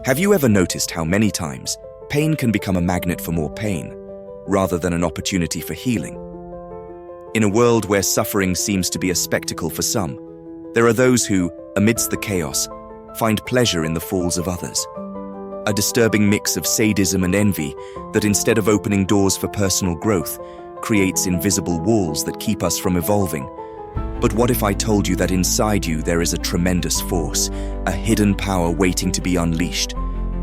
Have you ever noticed how many times pain can become a magnet for more pain, rather than an opportunity for healing? In a world where suffering seems to be a spectacle for some, there are those who, amidst the chaos, find pleasure in the falls of others. A disturbing mix of sadism and envy that, instead of opening doors for personal growth, creates invisible walls that keep us from evolving. But what if I told you that inside you there is a tremendous force, a hidden power waiting to be unleashed?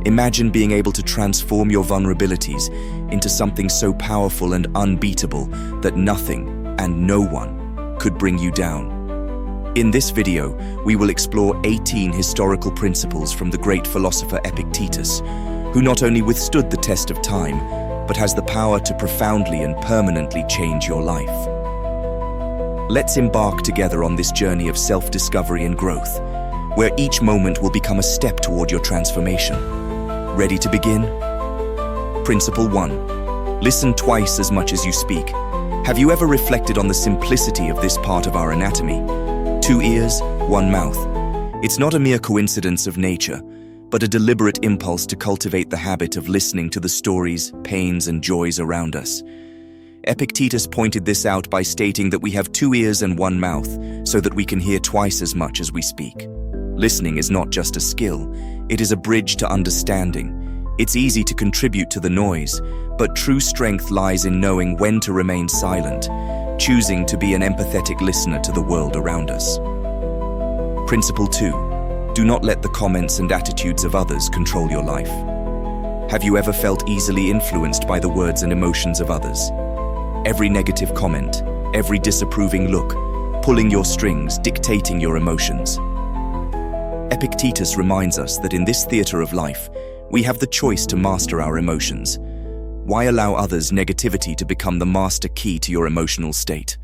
Imagine being able to transform your vulnerabilities into something so powerful and unbeatable that nothing and no one could bring you down. In this video, we will explore 18 historical principles from the great philosopher Epictetus, who not only withstood the test of time, but has the power to profoundly and permanently change your life. Let's embark together on this journey of self-discovery and growth, where each moment will become a step toward your transformation. Ready to begin? Principle 1. Listen twice as much as you speak. Have you ever reflected on the simplicity of this part of our anatomy? 2 ears, 1 mouth. It's not a mere coincidence of nature, but a deliberate impulse to cultivate the habit of listening to the stories, pains, and joys around us. Epictetus pointed this out by stating that we have 2 ears and 1 mouth, so that we can hear twice as much as we speak. Listening is not just a skill, it is a bridge to understanding. It's easy to contribute to the noise, but true strength lies in knowing when to remain silent, choosing to be an empathetic listener to the world around us. Principle 2. Do not let the comments and attitudes of others control your life. Have you ever felt easily influenced by the words and emotions of others? Every negative comment, every disapproving look, pulling your strings, dictating your emotions. Epictetus reminds us that in this theater of life, we have the choice to master our emotions. Why allow others' negativity to become the master key to your emotional state?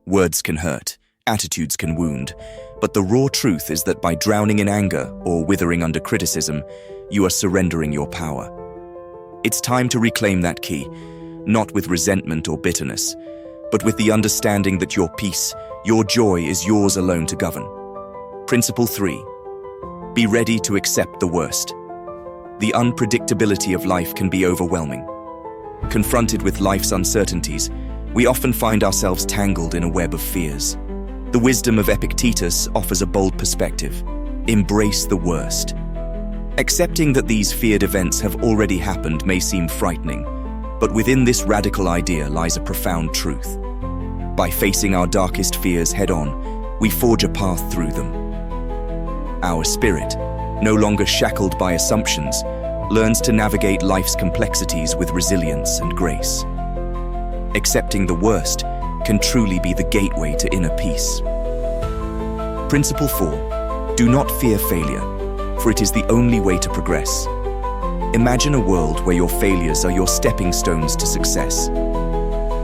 Words can hurt, attitudes can wound, but the raw truth is that by drowning in anger or withering under criticism, you are surrendering your power. It's time to reclaim that key, not with resentment or bitterness, but with the understanding that your peace, your joy is yours alone to govern. Principle 3. Be ready to accept the worst. The unpredictability of life can be overwhelming. Confronted with life's uncertainties, we often find ourselves tangled in a web of fears. The wisdom of Epictetus offers a bold perspective. Embrace the worst. Accepting that these feared events have already happened may seem frightening, but within this radical idea lies a profound truth. By facing our darkest fears head-on, we forge a path through them. Our spirit, no longer shackled by assumptions, learns to navigate life's complexities with resilience and grace. Accepting the worst can truly be the gateway to inner peace. Principle 4. Do not fear failure, for it is the only way to progress. Imagine a world where your failures are your stepping stones to success.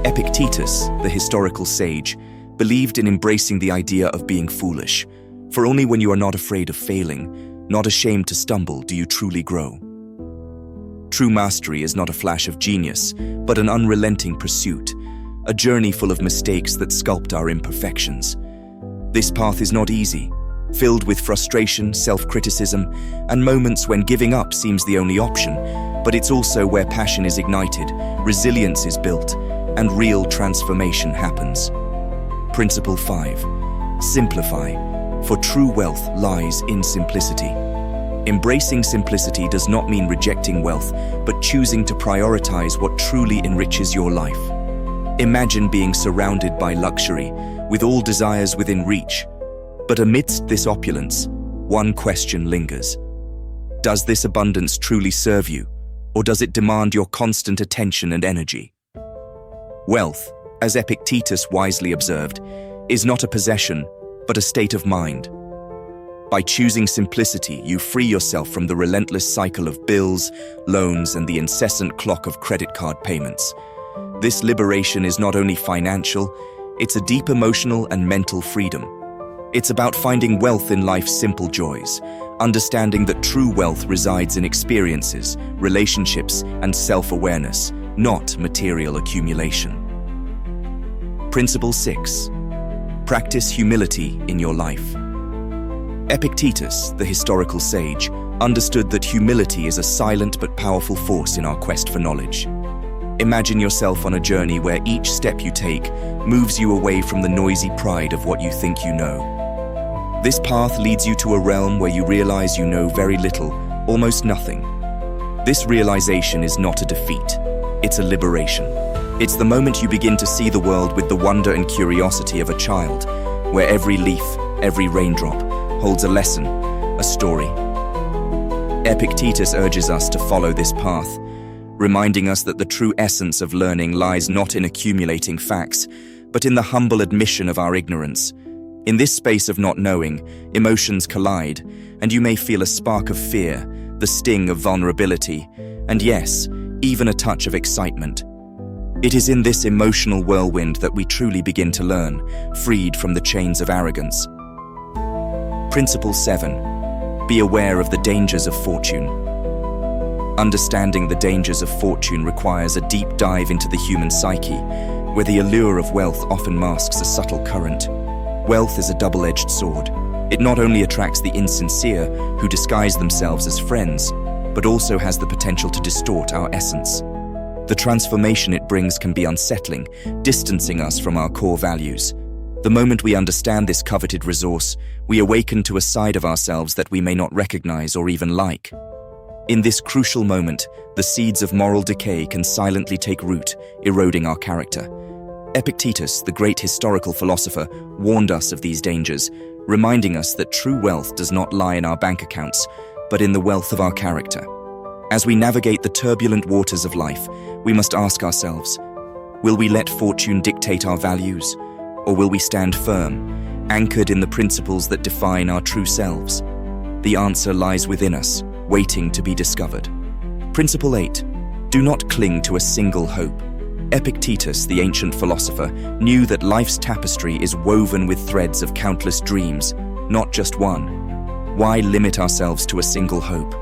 Epictetus, the historical sage, believed in embracing the idea of being foolish, for only when you are not afraid of failing, not ashamed to stumble, do you truly grow. True mastery is not a flash of genius, but an unrelenting pursuit, a journey full of mistakes that sculpt our imperfections. This path is not easy, filled with frustration, self-criticism, and moments when giving up seems the only option, but it's also where passion is ignited, resilience is built, and real transformation happens. Principle 5. Simplify, for true wealth lies in simplicity. Embracing simplicity does not mean rejecting wealth, but choosing to prioritize what truly enriches your life. Imagine being surrounded by luxury, with all desires within reach. But amidst this opulence, one question lingers. Does this abundance truly serve you, or does it demand your constant attention and energy? Wealth, as Epictetus wisely observed, is not a possession, but a state of mind. By choosing simplicity, you free yourself from the relentless cycle of bills, loans, and the incessant clock of credit card payments. This liberation is not only financial, it's a deep emotional and mental freedom. It's about finding wealth in life's simple joys, understanding that true wealth resides in experiences, relationships, and self-awareness, not material accumulation. Principle 6. Practice humility in your life. Epictetus, the historical sage, understood that humility is a silent but powerful force in our quest for knowledge. Imagine yourself on a journey where each step you take moves you away from the noisy pride of what you think you know. This path leads you to a realm where you realize you know very little, almost nothing. This realization is not a defeat, it's a liberation. It's the moment you begin to see the world with the wonder and curiosity of a child, where every leaf, every raindrop, holds a lesson, a story. Epictetus urges us to follow this path, reminding us that the true essence of learning lies not in accumulating facts, but in the humble admission of our ignorance. In this space of not knowing, emotions collide, and you may feel a spark of fear, the sting of vulnerability, and yes, even a touch of excitement. It is in this emotional whirlwind that we truly begin to learn, freed from the chains of arrogance. Principle 7. Be aware of the dangers of fortune. Understanding the dangers of fortune requires a deep dive into the human psyche, where the allure of wealth often masks a subtle current. Wealth is a double-edged sword. It not only attracts the insincere, who disguise themselves as friends, but also has the potential to distort our essence. The transformation it brings can be unsettling, distancing us from our core values. The moment we understand this coveted resource, we awaken to a side of ourselves that we may not recognize or even like. In this crucial moment, the seeds of moral decay can silently take root, eroding our character. Epictetus, the great historical philosopher, warned us of these dangers, reminding us that true wealth does not lie in our bank accounts, but in the wealth of our character. As we navigate the turbulent waters of life, we must ask ourselves, will we let fortune dictate our values? Or will we stand firm, anchored in the principles that define our true selves? The answer lies within us, waiting to be discovered. Principle 8. Do not cling to a single hope. Epictetus, the ancient philosopher, knew that life's tapestry is woven with threads of countless dreams, not just one. Why limit ourselves to a single hope?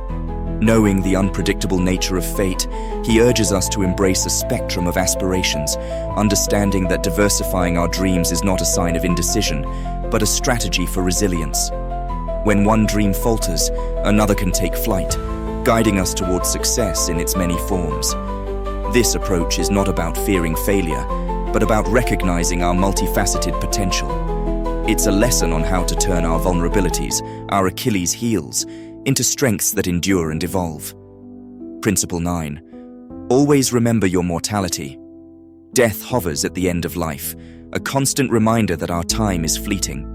Knowing the unpredictable nature of fate, he urges us to embrace a spectrum of aspirations, understanding that diversifying our dreams is not a sign of indecision, but a strategy for resilience. When one dream falters, another can take flight, guiding us towards success in its many forms. This approach is not about fearing failure, but about recognizing our multifaceted potential. It's a lesson on how to turn our vulnerabilities, our Achilles' heels, into strengths that endure and evolve. Principle 9. Always remember your mortality. Death hovers at the end of life, a constant reminder that our time is fleeting.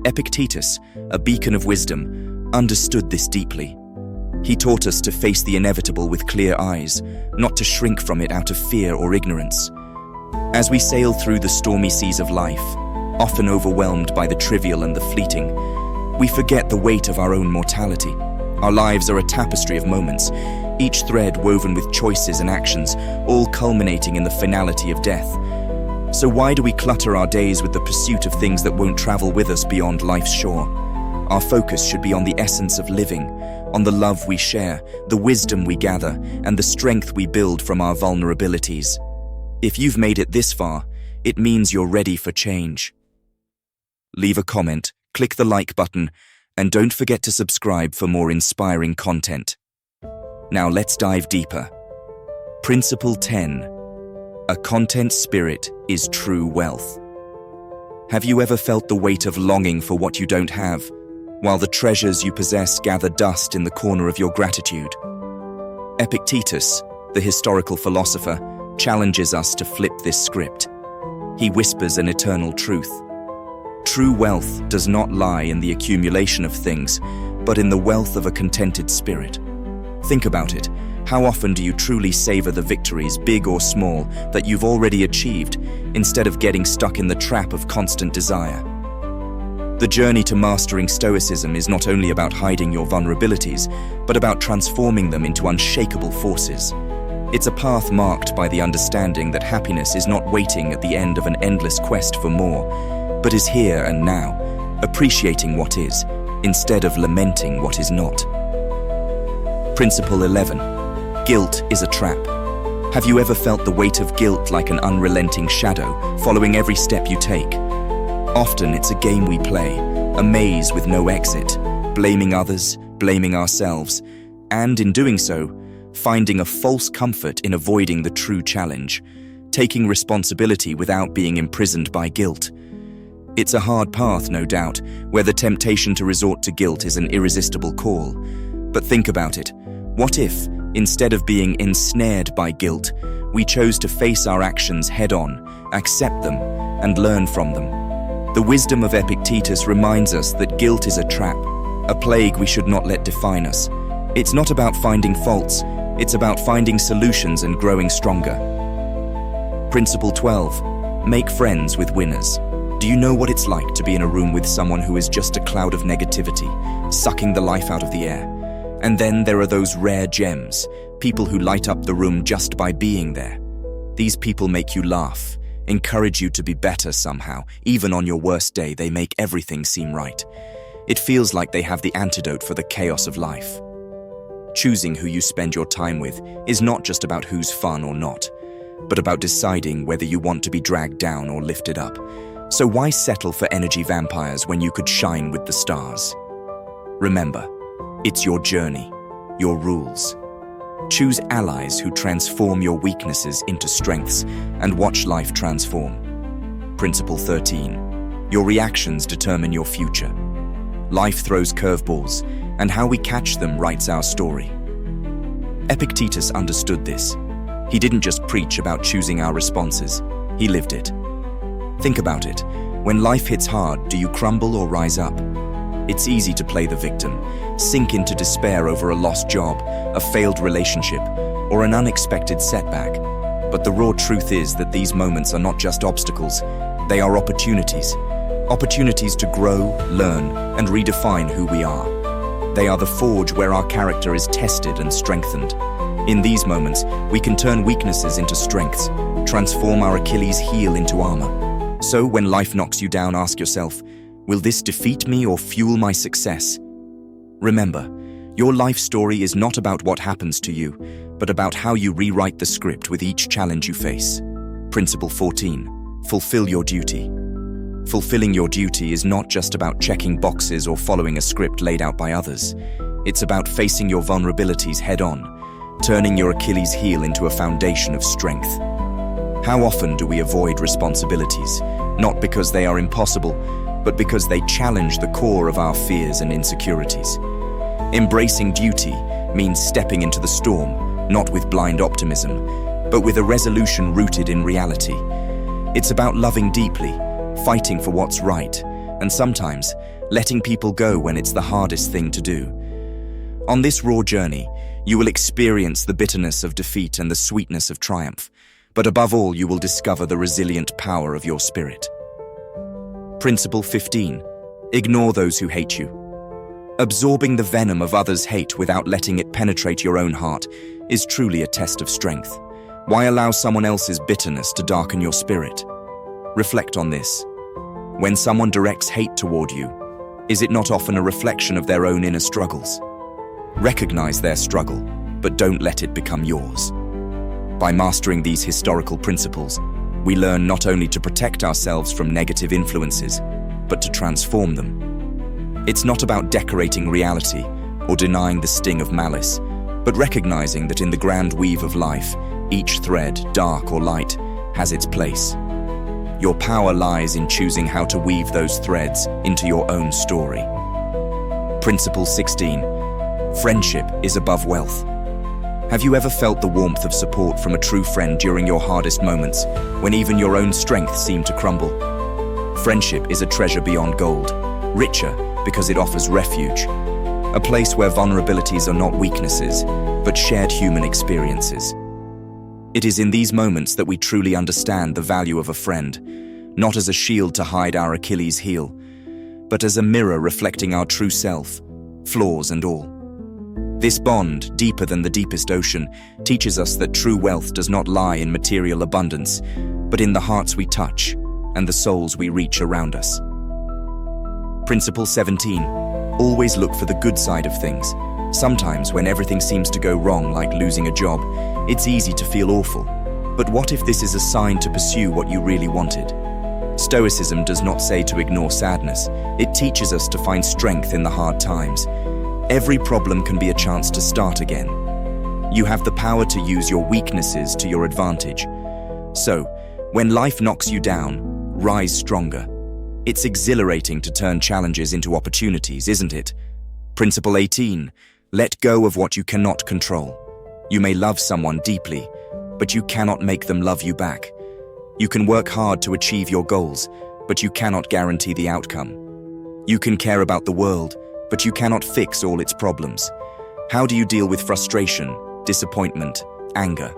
Epictetus, a beacon of wisdom, understood this deeply. He taught us to face the inevitable with clear eyes, not to shrink from it out of fear or ignorance. As we sail through the stormy seas of life, often overwhelmed by the trivial and the fleeting, we forget the weight of our own mortality. Our lives are a tapestry of moments, each thread woven with choices and actions, all culminating in the finality of death. So why do we clutter our days with the pursuit of things that won't travel with us beyond life's shore? Our focus should be on the essence of living, on the love we share, the wisdom we gather, and the strength we build from our vulnerabilities. If you've made it this far, it means you're ready for change. Leave a comment, click the like button, and don't forget to subscribe for more inspiring content. Now let's dive deeper. Principle 10. A content spirit is true wealth. Have you ever felt the weight of longing for what you don't have, while the treasures you possess gather dust in the corner of your gratitude? Epictetus, the historical philosopher, challenges us to flip this script. He whispers an eternal truth. True wealth does not lie in the accumulation of things, but in the wealth of a contented spirit. Think about it. How often do you truly savor the victories, big or small, that you've already achieved, instead of getting stuck in the trap of constant desire? The journey to mastering Stoicism is not only about hiding your vulnerabilities, but about transforming them into unshakable forces. It's a path marked by the understanding that happiness is not waiting at the end of an endless quest for more, but is here and now, appreciating what is, instead of lamenting what is not. Principle 11. Guilt is a trap. Have you ever felt the weight of guilt like an unrelenting shadow, following every step you take? Often it's a game we play, a maze with no exit, blaming others, blaming ourselves, and in doing so, finding a false comfort in avoiding the true challenge, taking responsibility without being imprisoned by guilt. It's a hard path, no doubt, where the temptation to resort to guilt is an irresistible call. But think about it. What if, instead of being ensnared by guilt, we chose to face our actions head-on, accept them, and learn from them? The wisdom of Epictetus reminds us that guilt is a trap, a plague we should not let define us. It's not about finding faults, it's about finding solutions and growing stronger. Principle 12. Make friends with winners. Do you know what it's like to be in a room with someone who is just a cloud of negativity, sucking the life out of the air? And then there are those rare gems, people who light up the room just by being there. These people make you laugh, encourage you to be better somehow. Even on your worst day, they make everything seem right. It feels like they have the antidote for the chaos of life. Choosing who you spend your time with is not just about who's fun or not, but about deciding whether you want to be dragged down or lifted up. So why settle for energy vampires when you could shine with the stars? Remember, it's your journey, your rules. Choose allies who transform your weaknesses into strengths and watch life transform. Principle 13. Your reactions determine your future. Life throws curveballs, and how we catch them writes our story. Epictetus understood this. He didn't just preach about choosing our responses, he lived it. Think about it. When life hits hard, do you crumble or rise up? It's easy to play the victim, sink into despair over a lost job, a failed relationship, or an unexpected setback. But the raw truth is that these moments are not just obstacles, they are opportunities. Opportunities to grow, learn, and redefine who we are. They are the forge where our character is tested and strengthened. In these moments, we can turn weaknesses into strengths, transform our Achilles heel into armor. So when life knocks you down, ask yourself, will this defeat me or fuel my success? Remember, your life story is not about what happens to you, but about how you rewrite the script with each challenge you face. Principle 14. Fulfill your duty. Fulfilling your duty is not just about checking boxes or following a script laid out by others. It's about facing your vulnerabilities head-on, turning your Achilles heel into a foundation of strength. How often do we avoid responsibilities, not because they are impossible, but because they challenge the core of our fears and insecurities? Embracing duty means stepping into the storm, not with blind optimism, but with a resolution rooted in reality. It's about loving deeply, fighting for what's right, and sometimes letting people go when it's the hardest thing to do. On this raw journey, you will experience the bitterness of defeat and the sweetness of triumph, but above all, you will discover the resilient power of your spirit. Principle 15. Ignore those who hate you. Absorbing the venom of others' hate without letting it penetrate your own heart is truly a test of strength. Why allow someone else's bitterness to darken your spirit? Reflect on this. When someone directs hate toward you, is it not often a reflection of their own inner struggles? Recognize their struggle, but don't let it become yours. By mastering these historical principles, we learn not only to protect ourselves from negative influences, but to transform them. It's not about decorating reality or denying the sting of malice, but recognizing that in the grand weave of life, each thread, dark or light, has its place. Your power lies in choosing how to weave those threads into your own story. Principle 16. Friendship is above wealth. Have you ever felt the warmth of support from a true friend during your hardest moments, when even your own strength seemed to crumble? Friendship is a treasure beyond gold, richer because it offers refuge, a place where vulnerabilities are not weaknesses, but shared human experiences. It is in these moments that we truly understand the value of a friend, not as a shield to hide our Achilles heel, but as a mirror reflecting our true self, flaws and all. This bond, deeper than the deepest ocean, teaches us that true wealth does not lie in material abundance, but in the hearts we touch and the souls we reach around us. Principle 17. Always look for the good side of things. Sometimes when everything seems to go wrong, like losing a job, it's easy to feel awful. But what if this is a sign to pursue what you really wanted? Stoicism does not say to ignore sadness. It teaches us to find strength in the hard times. Every problem can be a chance to start again. You have the power to use your weaknesses to your advantage. So, when life knocks you down, rise stronger. It's exhilarating to turn challenges into opportunities, isn't it? Principle 18. Let go of what you cannot control. You may love someone deeply, but you cannot make them love you back. You can work hard to achieve your goals, but you cannot guarantee the outcome. You can care about the world, but you cannot fix all its problems. How do you deal with frustration, disappointment, anger?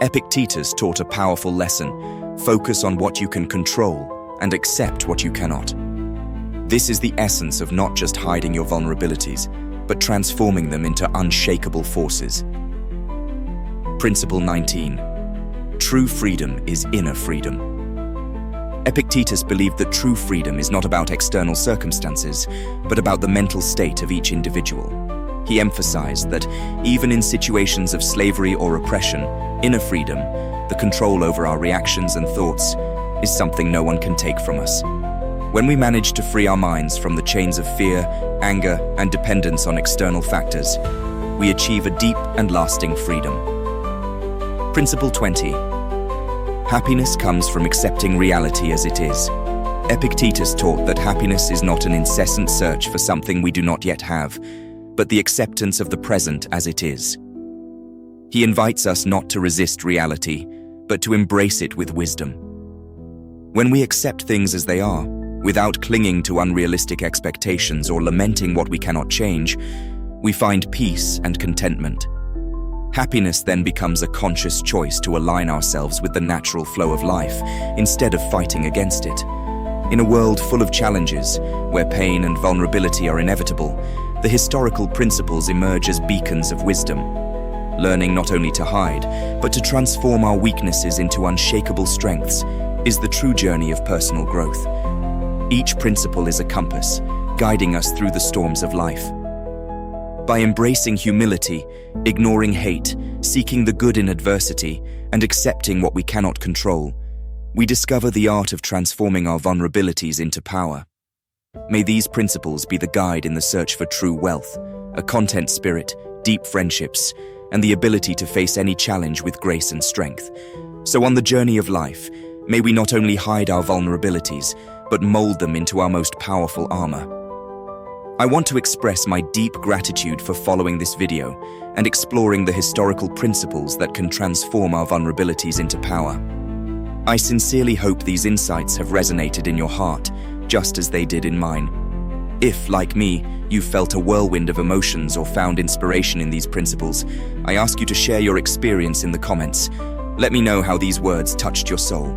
Epictetus taught a powerful lesson: focus on what you can control and accept what you cannot. This is the essence of not just hiding your vulnerabilities, but transforming them into unshakable forces. Principle 19. True freedom is inner freedom. Epictetus believed that true freedom is not about external circumstances, but about the mental state of each individual. He emphasized that even in situations of slavery or oppression, inner freedom, the control over our reactions and thoughts, is something no one can take from us. When we manage to free our minds from the chains of fear, anger, and dependence on external factors, we achieve a deep and lasting freedom. Principle 20. Happiness comes from accepting reality as it is. Epictetus taught that happiness is not an incessant search for something we do not yet have, but the acceptance of the present as it is. He invites us not to resist reality, but to embrace it with wisdom. When we accept things as they are, without clinging to unrealistic expectations or lamenting what we cannot change, we find peace and contentment. Happiness then becomes a conscious choice to align ourselves with the natural flow of life, instead of fighting against it. In a world full of challenges, where pain and vulnerability are inevitable, the historical principles emerge as beacons of wisdom. Learning not only to hide, but to transform our weaknesses into unshakable strengths is the true journey of personal growth. Each principle is a compass, guiding us through the storms of life. By embracing humility, ignoring hate, seeking the good in adversity, and accepting what we cannot control, we discover the art of transforming our vulnerabilities into power. May these principles be the guide in the search for true wealth, a content spirit, deep friendships, and the ability to face any challenge with grace and strength. So on the journey of life, may we not only hide our vulnerabilities, but mold them into our most powerful armor. I want to express my deep gratitude for following this video and exploring the historical principles that can transform our vulnerabilities into power. I sincerely hope these insights have resonated in your heart, just as they did in mine. If, like me, you felt a whirlwind of emotions or found inspiration in these principles, I ask you to share your experience in the comments. Let me know how these words touched your soul.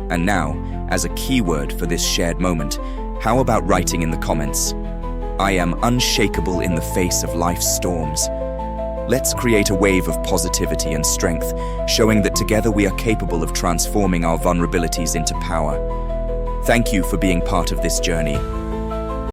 And now, as a keyword for this shared moment, how about writing in the comments, "I am unshakable in the face of life's storms." Let's create a wave of positivity and strength, showing that together we are capable of transforming our vulnerabilities into power. Thank you for being part of this journey.